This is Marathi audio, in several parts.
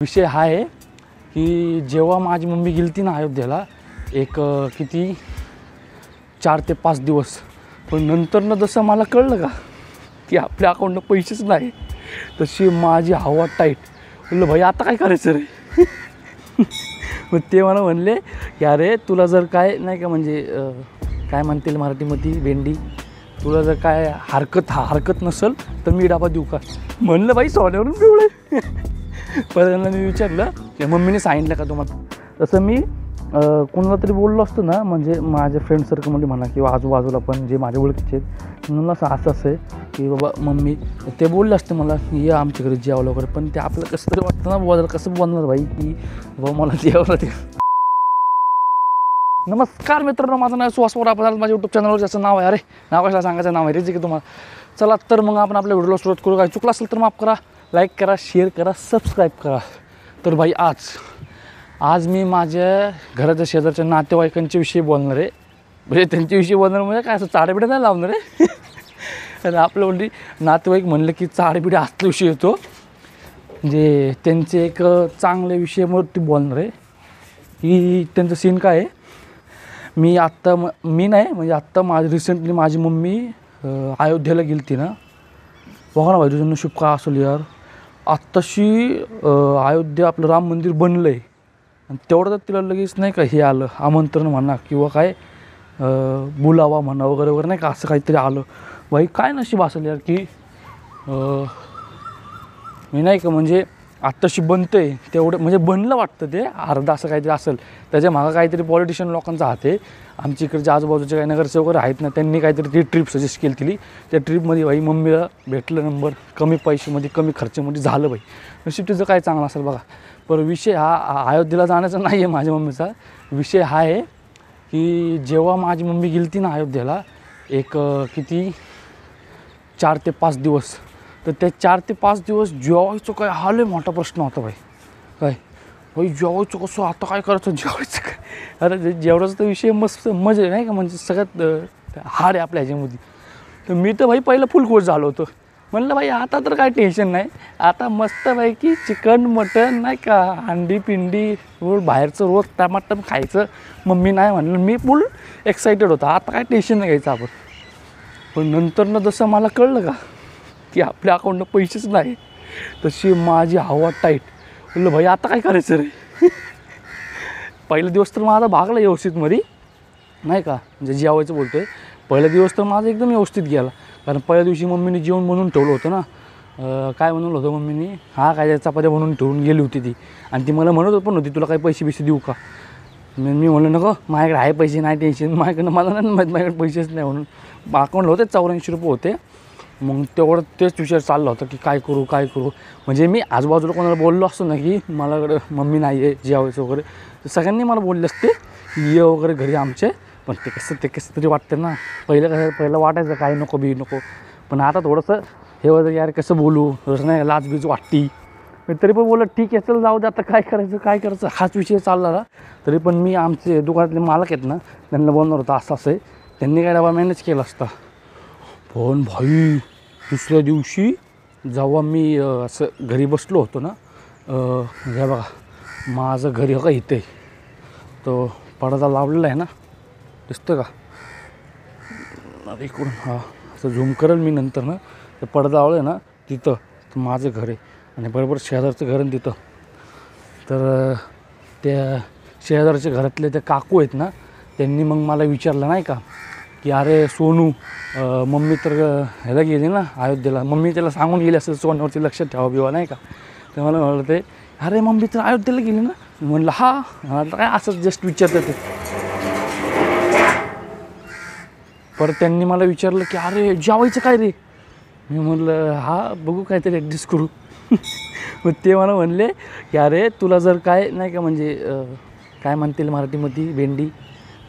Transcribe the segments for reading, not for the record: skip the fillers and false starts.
विषय हा आहे की जेव्हा माझी मम्मी गेली ना अयोध्येला एक किती 4 ते 5 दिवस, पण नंतर जसं मला कळलं का की आपल्या अकाउंटला पैसेच नाही, तशी माझी हवा टाईट. बोललं भाई आता काय करायचं रे. मग ते मला म्हणले की अरे तुला जर काय नाही का म्हणजे काय म्हणतील मराठीमध्ये भेंडी, तुला जर काय हरकत नसेल तर मी डाबा देऊ का. म्हणलं भाई सोन्यावरून पिवळे. पहिल्यांदा मी विचारलं मम्मीने सांगितलं का तुम्हाला. तसं मी कोणाला तरी बोललो असतो ना, म्हणजे माझ्या फ्रेंड सर्कलमध्ये म्हणा किंवा आजूबाजूला पण जे माझ्या ओळखीचे आहेत म्हणून असं आहे की बाबा मम्मी ते बोलले असते मला ये आमच्याकडे जेवायला वगैरे, पण ते आपलं कसं तरी वाटतं ना बाबा, कसं बोलणार भाई की बाबा मला जेवायला ते. नमस्कार मित्रांनो, माझं नाव सुहास पवार. आपण माझ्या यूट्यूब चॅनलवर ज्याचं नाव आहे, अरे नाव कशाला सांगायचं, नाव आहे रे जे की तुम्हाला. चला तर मग आपण आपल्या व्हिडिओला सुरुवात करू. काय चुकलं असेल तर माफ करा, लाईक करा, शेअर करा, सबस्क्राईब करा. तर भाई आज मी माझ्या घराच्या शेजारच्या नातेवाईकांच्या विषयी बोलणार आहे. म्हणजे त्यांच्याविषयी बोलणार म्हणजे काय असं चाडेबिडे नाही लावणार आहे. आणि आपलं म्हणजे नातेवाईक म्हणलं की चाडेबिडे असला विषय येतो. म्हणजे त्यांचे एक चांगल्या विषयावरती बोलणार आहे की त्यांचं सीन काय आहे. मी रिसेंटली माझी मम्मी अयोध्येला गेली होती ना. बघा ना भाई, तुझं नशीब काय असेल यार. आत्ताशी अयोध्या आपलं राम मंदिर बनलं आहे आणि तेवढं तर तिला लगेच नाही का हे आलं आमंत्रण म्हणा किंवा काय बोलावा म्हणा वगैरे वगैरे नाही का, असं काहीतरी आलं. भाई काय नशीब असेल यार की मी नाही का म्हणजे आत्ताशी बनतं आहे तेवढं, म्हणजे बनलं वाटतं ते अर्धा असं काहीतरी असेल. त्याच्या मागं काहीतरी पॉलिटिशियन लोकांचा हात आहे. आमच्या इकडचे आजूबाजूचे काही नगरसेवक वगैरे आहेत ना, त्यांनी काहीतरी ती ट्रिप सजेस्ट केली तिली. त्या ट्रिपमध्ये भाई मम्मीला भेटलं नंबर, कमी पैशामध्ये कमी खर्चामध्ये झालं भाई. नशीब तिचं काय चांगलं असेल बघा. पण विषय हा अयोध्येला जाण्याचा नाही आहे माझ्या मम्मीचा. विषय हा आहे की जेव्हा माझी मम्मी गेली ना अयोध्येला एक किती 4 ते 5 दिवस, तर ते 4 ते 5 दिवस जेवायचं काय हा लय मोठा प्रश्न होता भाई. काय भाई जेवायचं कसं, आता काय करायचं जेवायचं काय. अरे जेवणाचा तर विषय मस्त मजा नाही का, म्हणजे सगळ्यात हाड आहे आपल्या ह्याच्यामध्ये. तर मी तर भाई पहिलं फुल खुश झालो होतो. म्हणलं भाई आता तर काय टेन्शन नाही, आता मस्तपैकी चिकन मटन नाही का, अंडी पिंडी रोज बाहेरचं रोज टमाटर खायचं. मम्मी नाही म्हणलं, मी फुल एक्सायटेड होता. आता काय टेन्शन नाही घ्यायचं आपण. पण नंतर जसं मला कळलं का की आपल्या अकाउंटला पैसेच नाही, तशी माझी हवा टाईट. बोललं भाई आता काय करायचं रे. पहिला दिवस तर माझा भागला व्यवस्थित मध्ये नाही का, म्हणजे जेवायचं बोलतो आहे. पहिला दिवस तर माझा एकदम व्यवस्थित गेला, कारण पहिल्या दिवशी मम्मीने जेवण बनवून ठेवलं होतं ना. काय बनवलं होतं मम्मीने, हा काय चपात्या बनवून ठेवून गेली होती ती. आणि ती मला म्हणत पण होती तुला काही पैसे देऊ का. मी म्हणलं नको, माझ्याकडे आहे पैसे, नाही टेन्शन. माझ्याकडनं मला नाही माहीत, माझ्याकडे पैसेच नाही म्हणून. अकाउंटला होते 84 रुपये होते. मग तेवढं तेच विचार चालला होता की काय करू. म्हणजे मी आजूबाजूला कोणाला बोललो असतो ना की मलाकडं मम्मी नाही आहे जेवायचं वगैरे, तर सगळ्यांनी मला बोलले असते ये वगैरे घरी आमचे. पण ते कसं तरी वाटतं ना. पहिलं वाटायचं काय नको पण आता थोडंसं हे होतं यार कसं बोलू, थोडंसं नाही लाजबीज वाटती. मी तरी पण बोललं ठीक आहे चल जाऊ दे, आता काय करायचं हाच विषय चालला ना. तरी पण मी आमचे दुकानातले मालक आहेत ना, त्यांना बोलणार होता असं आहे. त्यांनी काय डबा मॅनेज केला असता. पण भाई दुसऱ्या दिवशी जेव्हा मी असं घरी बसलो होतो ना, हे बघा माझं घरी हो का इथे तो पडदा लावलेला आहे ना, दिसतं का. अरे इकडून हा असं झूम करेल मी नंतर ना. तर पडदा लावलं आहे ना तिथं माझं घर आहे आणि बरोबर शेजारचं घर आहे तिथं. तर त्या शेजारच्या घरातले त्या काकू आहेत ना, त्यांनी मग मला विचारलं नाही का की अरे सोनू मम्मी तर ह्याला गेली ना अयोध्येला, मम्मी त्याला सांगून गेली असेल सोन्यावरती लक्ष ठेवा बिवा नाही का. तर मला म्हणलं ते अरे मम्मी तर अयोध्येला गेली ना. म्हणलं हा काय असं जस्ट विचारतं ते. परत त्यांनी मला विचारलं की अरे जेवायचं काय रे. मी म्हणलं हा बघू काहीतरी ॲडजस्ट करू. मग ते मला म्हणले की अरे तुला जर काय नाही का म्हणजे काय म्हणतील मराठीमध्ये भेंडी,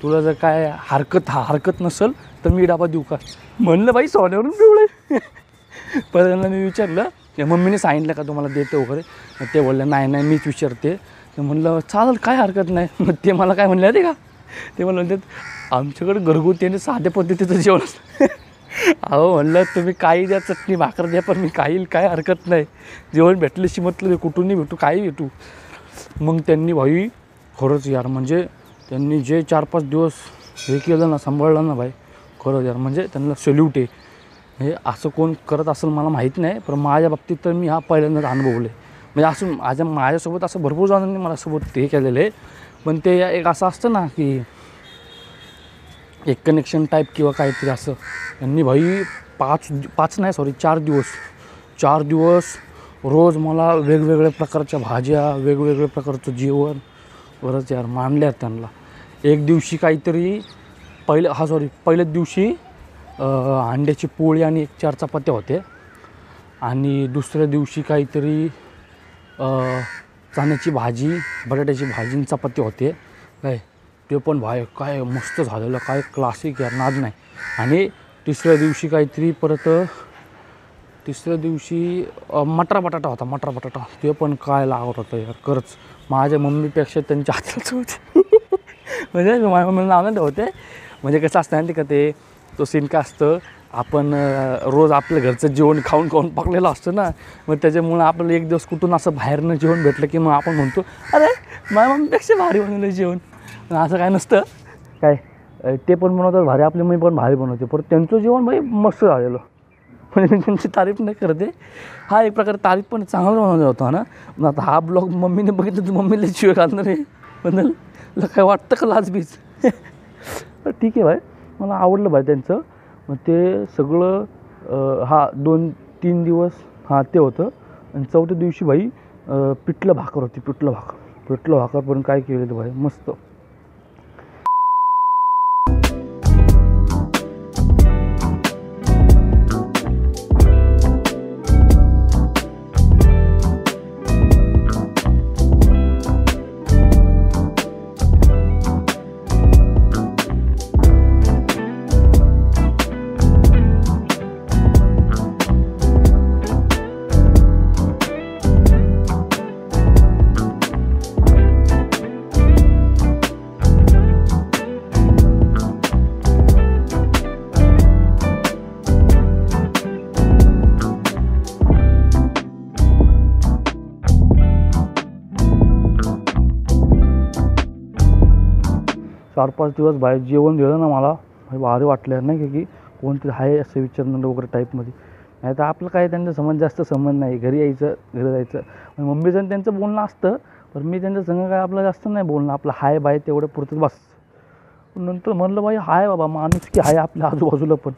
तुला जर काय हरकत नसेल तर मी डाबा देऊ का. म्हणलं बाई सोन्यावरून पिवळे. पहिल्यांदा मी विचारलं मम्मीने सांगितलं का तुम्हाला देते वगैरे. ते बोलले नाही मीच विचारते. तर म्हणलं चालेल काय हरकत नाही. मग ते मला काय म्हणले ते का, ते मला म्हणतात आमच्याकडे घरगुती आणि साध्या पद्धतीचं जेवण असतं. अहो म्हणलं तुम्ही काही द्या, चटणी भाकर द्या, पण मी काही काय हरकत नाही, जेवण भेटल्याशी म्हटलं कुठूनही भेटू, काही भेटू. मग त्यांनी भाई खरंच यार, म्हणजे त्यांनी जे 4-5 दिवस हे केलं ना, सांभाळलं ना भाई, खरंच यार, म्हणजे त्यांना सल्यूट आहे. हे असं कोण करत असेल मला माहीत नाही, पण माझ्या बाबतीत तर मी हा पहिल्यांदाच अनुभवलं आहे. म्हणजे असं माझ्यासोबत असं भरपूर जणांनी माझ्यासोबत हे केलेलं आहे, पण ते एक असं असतं ना की एक कनेक्शन टाईप किंवा काहीतरी असं. त्यांनी भाई 4 दिवस रोज मला वेगवेगळ्या प्रकारच्या भाज्या, वेगवेगळ्या प्रकारचं जेवण बरंच यार मानल्यात त्यांना. एक दिवशी काहीतरी पहिल्याच दिवशी अंड्याची पोळी आणि 1-4 चपात्या होत्या, आणि दुसऱ्या दिवशी काहीतरी चण्याची भाजी, बटाट्याची भाजी आणि चपाती होते काय. ते पण भाई काय मस्त झालेलं, काय क्लासिक यार, नाद नाही. आणि तिसऱ्या दिवशी मटार बटाटा होता, मटार बटाटा, ते पण काय लागत होतं यार. खरंच माझ्या मम्मीपेक्षा त्यांच्या हाताचं होते. म्हणजे माझ्या मम्मीला नाव नाही ठेवते, म्हणजे कसं असतं ना का ते, तो सीन काय असतं, आपण रोज आपल्या घरचं जेवण खाऊन पकलेलं असतं ना, मग त्याच्यामुळं आपल्याला एक दिवस कुठून असं बाहेरनं जेवण भेटलं की मग आपण म्हणतो अरे माझ्या मम्मीपेक्षा भारी बनवलं जेवण. असं काय नसतं काय, ते पण बनवतात भारी, आपली मम्मी पण भारी बनवते, पण त्यांचं जेवण भाई मस्त झालेलं. म्हणजे मी त्यांची तारीफ नाही करते, हा एक प्रकारे तारीफ पण चांगलं बनवलं होतं ना. मग आता हा ब्लॉग मम्मीने बघितलं तर मम्मीला शिवाय घालणार आहे, पण काय वाटतं का लाजबीज. ठीक आहे भाई, मला आवडलं भाई त्यांचं. मग ते सगळं 2-3 दिवस ते होतं. आणि 4थ्या दिवशी भाई पिठलं भाकर होती, पिठलं भाकर पण काय केलेलं भाई मस्त. 4-5 दिवस बाहेर जेवण दिलं ना मला, भारी वाटलं नाही की कोणतरी आहे असं विचारणं वगैरे टाईपमध्ये. नाही तर आपलं काय त्यांच्या जास्त संबंध नाही, घरी यायचं घरी जायचं. मम्मीचं त्यांचं बोलणं असतं, पण मी त्यांच्या संग काय आपलं जास्त नाही बोलणं, आपलं हाय बाय तेवढं पुरतं बस. नंतर म्हणलं बाई हाय बाबा, माणूस की आहे आपल्या आजूबाजूला पण.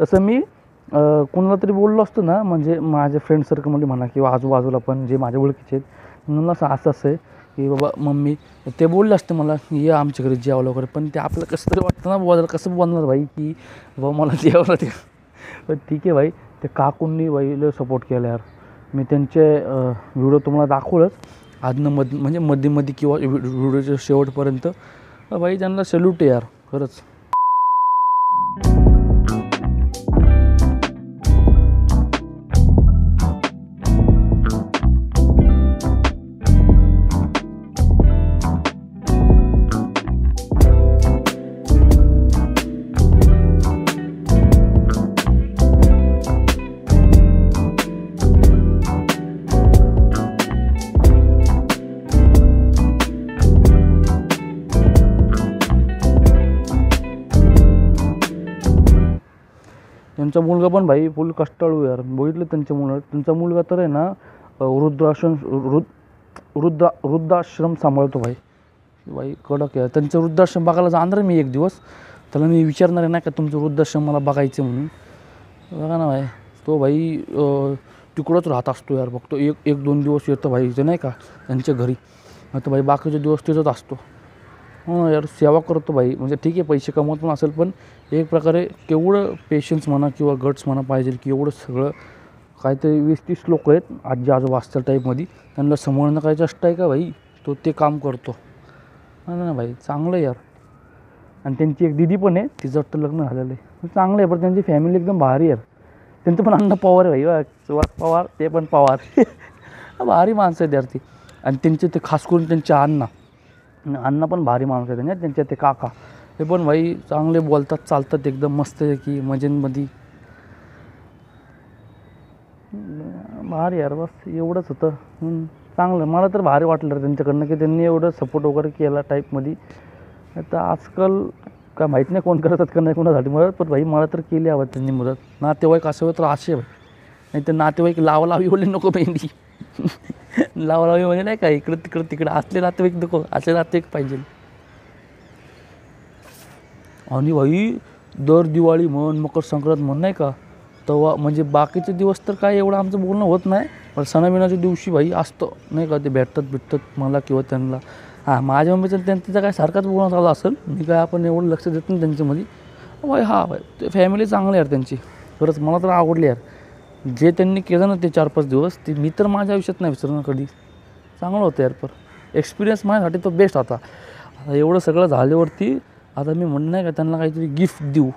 तसं मी कोणाला तरी बोललो असतो ना, म्हणजे माझ्या फ्रेंड सर्कलमध्ये म्हणा किंवा आजूबाजूला पण जे माझ्या ओळखीचे आहेत, म्हणून असं आहे की बाबा मम्मी, ते बोलले असते मला ये आमच्या घरी जेवायला वगैरे, पण ते आपलं कसं तरी वाटतं ना बोलायला, कसं बोलणार भाई की बाबा मला जेवायला द्या. पण ठीक आहे भाई, ते काकूंनी बाईला सपोर्ट केला यार. मी त्यांचे व्हिडिओ तुम्हाला दाखवलंच म्हणजे मध्ये किंवा व्हिडिओच्या शेवटपर्यंत. भाई त्यांना सॅल्यूट आहे यार खरंच. त्यांचा मुलगा पण भाई फुल कष्टाळू यार, बघितलं त्यांचा मुलगा तर आहे ना वृद्धाश्रम सांभाळतो भाई कडक आहे. त्यांचं वृद्धाश्रम बघायला जाणार मी एक दिवस, त्याला मी विचारणार आहे ना का तुमचं वृद्धाश्रम मला बघायचं म्हणून. बघा ना भाई, तो भाई तिकडंच राहत असतो यार, बघतो 1-2 दिवस येतो भाई ते नाही का त्यांच्या घरी, आता भाई बाकीचे दिवस तिथंच असतो. हो यार, सेवा करतो भाई. म्हणजे ठीक आहे पैसे कमवत पण असेल, पण एक प्रकारे केवढं पेशन्स म्हणा किंवा गट्स म्हणा पाहिजे की एवढं सगळं काहीतरी 20-30 लोक आहेत आजी आजोबा असतील टाईपमध्ये, त्यांना सांभाळणं काय जास्त आहे का भाई, तो ते काम करतो ना भाई. चांगलं यार. आणि त्यांची एक दिदी पण आहे, तिचं वाटतं लग्न झालेलं आहे, चांगलं आहे. पण त्यांची फॅमिली एकदम भारी यार. त्यांचं पण अण्णा पवार आहे भाई, सुहास पवार ते पण पवार. भारी माणसं आहेत यार ती. आणि त्यांचे ते खास करून त्यांचे अण्णा पण भारी माणूस आहे त्यांचे ते काका, हे पण भाई चांगले बोलतात चालतात एकदम मस्त आहे की मजेमध्ये. भारी यार, बस एवढंच होतं. चांगलं, मला तर भारी वाटलं त्यांच्याकडनं की त्यांनी एवढं सपोर्ट वगैरे केला टाईपमध्ये. आता आजकाल काय माहीत नाही कोण करतात का नाही कोणासाठी मदत, पण भाई मला तर केली हवं त्यांनी मदत. नातेवाईक असावं तर असे भाई, नाही तर नातेवाईक लावालावी बोलले नको मेंढी. लावालावी म्हणजे नाही का इकडं तिकडं असले नातेवाईक नको, असले नातेवाईक पाहिजे. आणि भाई दर दिवाळी म्हण, मकर संक्रांत म्हण नाही का, तेव्हा म्हणजे बाकीचे दिवस तर काय एवढं आमचं बोलणं होत नाही, पण सणाबिनाच्या दिवशी भाई असतं नाही का, ते भेटतात मला किंवा त्यांना. हां, माझ्या मम्मीचं त्यांचं काय सारखाच बोलणं चालू असेल, मी काय आपण एवढं लक्ष देत नाही त्यांच्यामध्ये. भाई भाई ते फॅमिली चांगली यार त्यांची, खरंच मला तर आवडली यार. जे त्यांनी केलं ना ते 4-5 दिवस, ते मी तर माझ्या आयुष्यात नाही विसरणार कधी. चांगलं होतं यार, पण एक्सपिरियन्स माझ्यासाठी तो बेस्ट होता. आता एवढं सगळं झाल्यावरती आता मी म्हणणं नाही का त्यांना काहीतरी गिफ्ट देऊ,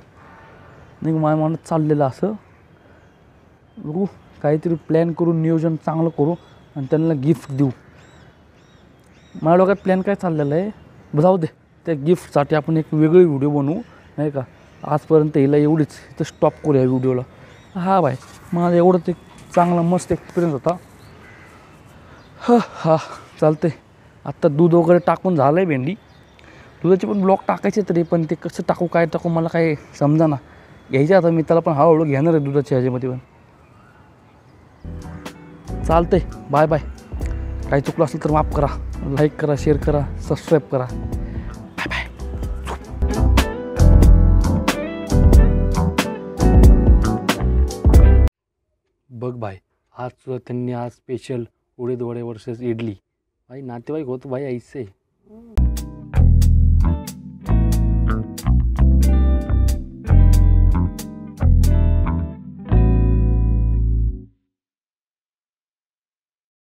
नाही का माझ्या मनात चाललेलं असं. बघू काहीतरी प्लॅन करून नियोजन चांगलं करू आणि त्यांना गिफ्ट देऊ. माझ्या डोक्यात प्लॅन काय चाललेलं आहे, जाऊ दे. त्या गिफ्टसाठी आपण एक वेगळी व्हिडिओ बनवू नाही का. आजपर्यंत हिला एवढीच तर स्टॉप करूया व्हिडिओला. हा बाय, माझा एवढंच एक चांगला मस्त एक्सपिरियन्स होता. हा चालते. आत्ता दूध वगैरे टाकून झालं आहे भेंडी. दुधाचे पण ब्लॉक टाकायचे तरी, पण ते कसं टाकू काय टाकू मला काय समजा ना. घ्यायचे आता मी त्याला पण हळूहळू घेणार आहे दुधाच्या ह्याच्यामध्ये पण. चालतंय, बाय बाय. काही चुकलं असेल तर माफ करा, लाईक करा, शेअर करा, सबस्क्राईब करा. Bye bye. बघ भाई, आज त्यांनी आज स्पेशल उडीद वडे वर्सेस इडली. भाई नातेवाईक होतं भाई ऐसे.